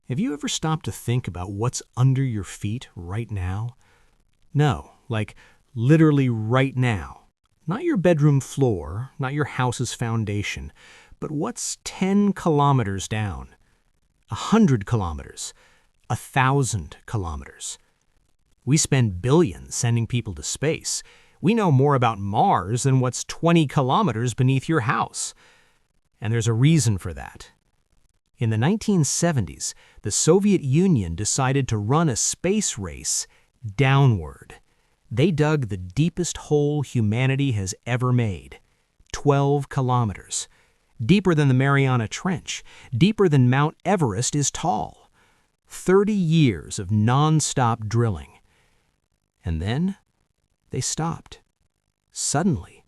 Have you ever stopped to think about what's under your feet right now? No, like literally right now. Not your bedroom floor, not your house's foundation, but what's 10 kilometers down, 100 kilometers, 1,000 kilometers. We spend billions sending people to space. We know more about Mars than what's 20 kilometers beneath your house. And there's a reason for that. In the 1970s, the Soviet Union decided to run a space race downward. They dug the deepest hole humanity has ever made, 12 kilometers. Deeper than the Mariana Trench, deeper than Mount Everest is tall. 30 years of non-stop drilling. And then they stopped. Suddenly.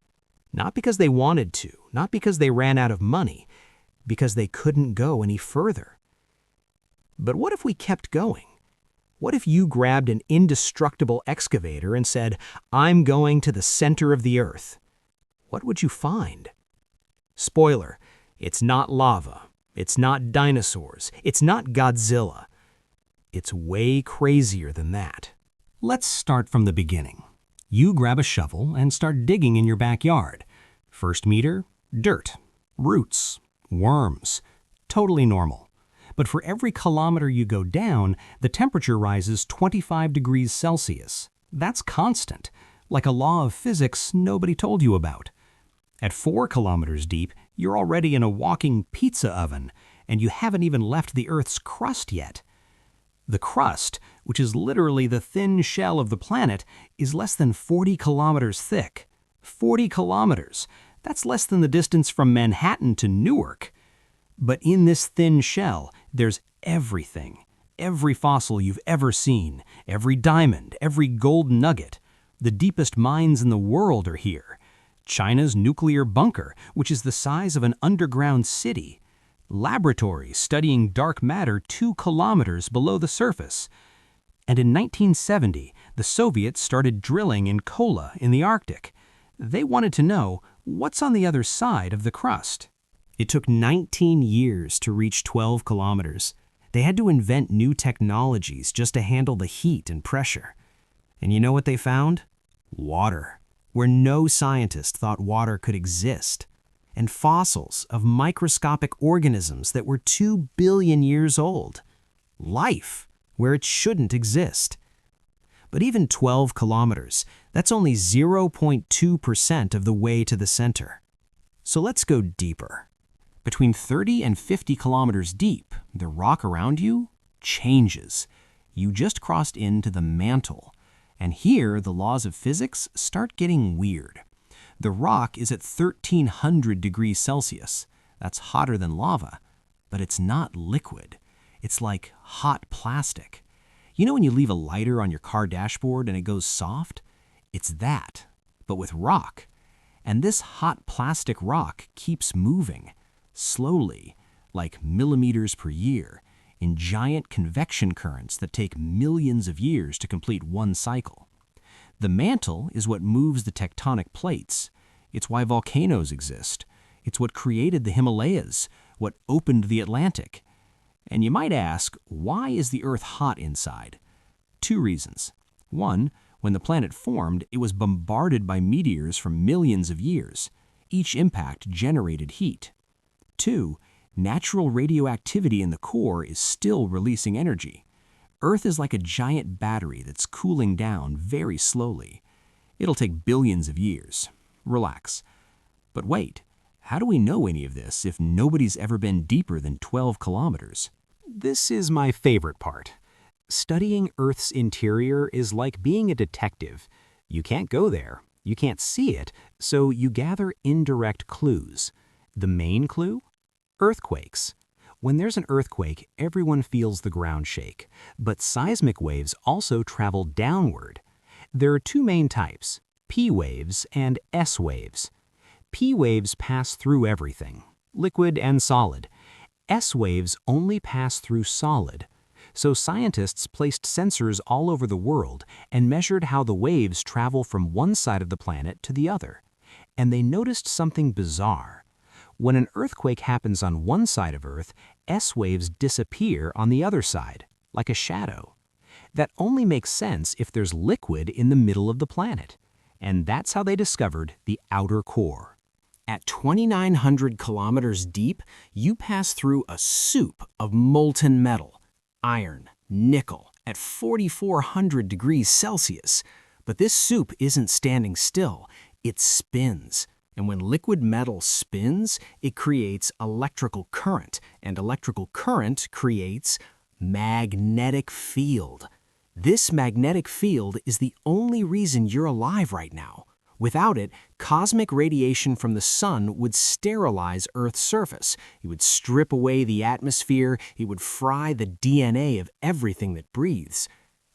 Not because they wanted to, not because they ran out of money, because they couldn't go any further. But what if we kept going? What if you grabbed an indestructible excavator and said, "I'm going to the center of the Earth"? What would you find? Spoiler, it's not lava, it's not dinosaurs, it's not Godzilla. It's way crazier than that. Let's start from the beginning. You grab a shovel and start digging in your backyard. First meter, dirt, roots, worms. Totally normal. But for every kilometer you go down, the temperature rises 25 degrees Celsius. That's constant, like a law of physics nobody told you about. At 4 kilometers deep, you're already in a walking pizza oven, and you haven't even left the Earth's crust yet. The crust, which is literally the thin shell of the planet, is less than 40 kilometers thick. 40 kilometers. That's less than the distance from Manhattan to Newark. But in this thin shell, there's everything. Every fossil you've ever seen, every diamond, every gold nugget. The deepest mines in the world are here. China's nuclear bunker, which is the size of an underground city. Laboratories studying dark matter 2 kilometers below the surface. And in 1970, the Soviets started drilling in Kola in the Arctic. They wanted to know what's on the other side of the crust. It took 19 years to reach 12 kilometers. They had to invent new technologies just to handle the heat and pressure. And you know what they found? Water, where no scientist thought water could exist. And fossils of microscopic organisms that were 2 billion years old. Life, where it shouldn't exist. But even 12 kilometers, that's only 0.2% of the way to the center. So let's go deeper. Between 30 and 50 kilometers deep, the rock around you changes. You just crossed into the mantle. And here, the laws of physics start getting weird. The rock is at 1,300 degrees Celsius. That's hotter than lava. But it's not liquid. It's like hot plastic. You know when you leave a lighter on your car dashboard and it goes soft? It's that, but with rock. And this hot plastic rock keeps moving, slowly, like millimeters per year, in giant convection currents that take millions of years to complete one cycle. The mantle is what moves the tectonic plates. It's why volcanoes exist. It's what created the Himalayas, what opened the Atlantic. And you might ask, why is the Earth hot inside? 2 reasons. 1, when the planet formed, it was bombarded by meteors for millions of years. Each impact generated heat. 2, natural radioactivity in the core is still releasing energy. Earth is like a giant battery that's cooling down very slowly. It'll take billions of years. Relax. But wait, how do we know any of this if nobody's ever been deeper than 12 kilometers? This is my favorite part. Studying Earth's interior is like being a detective. You can't go there, you can't see it, so you gather indirect clues. The main clue? Earthquakes. When there's an earthquake, everyone feels the ground shake, but seismic waves also travel downward. There are 2 main types, P waves and S waves. P waves pass through everything, liquid and solid. S waves only pass through solid. So scientists placed sensors all over the world and measured how the waves travel from one side of the planet to the other. And they noticed something bizarre. When an earthquake happens on one side of Earth, S waves disappear on the other side, like a shadow. That only makes sense if there's liquid in the middle of the planet. And that's how they discovered the outer core. At 2,900 kilometers deep, you pass through a soup of molten metal, iron, nickel, at 4,400 degrees Celsius. But this soup isn't standing still, it spins. And when liquid metal spins, it creates electrical current, and electrical current creates magnetic field. This magnetic field is the only reason you're alive right now. Without it, cosmic radiation from the sun would sterilize Earth's surface. It would strip away the atmosphere. It would fry the DNA of everything that breathes.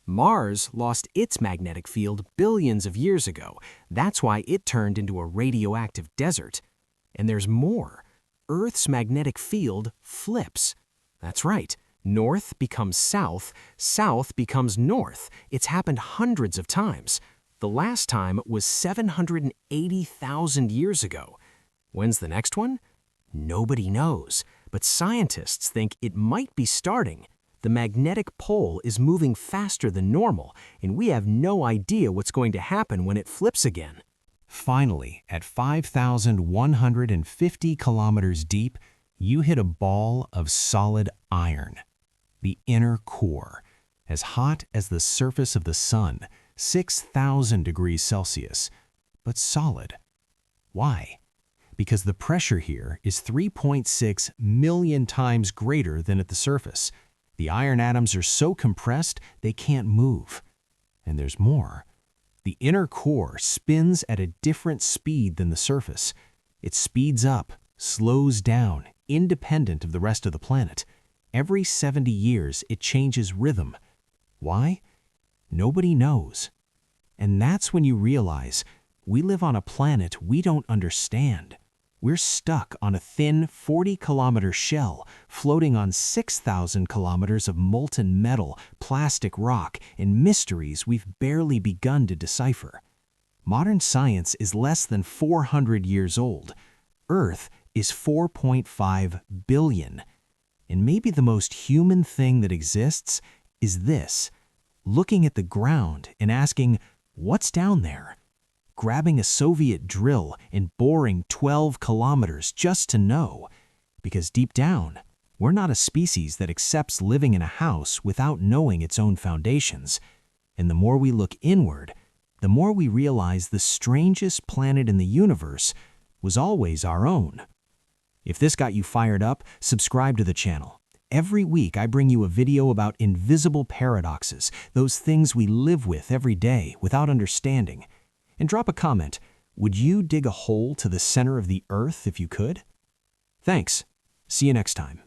Mars lost its magnetic field billions of years ago. That's why it turned into a radioactive desert. And there's more. Earth's magnetic field flips. That's right. North becomes south, south becomes north. It's happened hundreds of times. The last time was 780,000 years ago. When's the next one? Nobody knows, but scientists think it might be starting. The magnetic pole is moving faster than normal, and we have no idea what's going to happen when it flips again. Finally, at 5,150 kilometers deep, you hit a ball of solid iron. The inner core, as hot as the surface of the sun, 6,000 degrees Celsius, but solid. Why? Because the pressure here is 3.6 million times greater than at the surface. The iron atoms are so compressed they can't move. And there's more. The inner core spins at a different speed than the surface. It speeds up, slows down, independent of the rest of the planet. Every 70 years, it changes rhythm. Why? Nobody knows. And that's when you realize we live on a planet we don't understand. We're stuck on a thin 40-kilometer shell floating on 6,000 kilometers of molten metal, plastic rock, and mysteries we've barely begun to decipher. Modern science is less than 400 years old. Earth is 4.5 billion. And maybe the most human thing that exists is this: looking at the ground and asking, what's down there? Grabbing a Soviet drill and boring 12 kilometers just to know. Because deep down, we're not a species that accepts living in a house without knowing its own foundations. And the more we look inward, the more we realize the strangest planet in the universe was always our own. If this got you fired up, subscribe to the channel. Every week I bring you a video about invisible paradoxes, those things we live with every day without understanding. And drop a comment. Would you dig a hole to the center of the Earth if you could? Thanks. See you next time.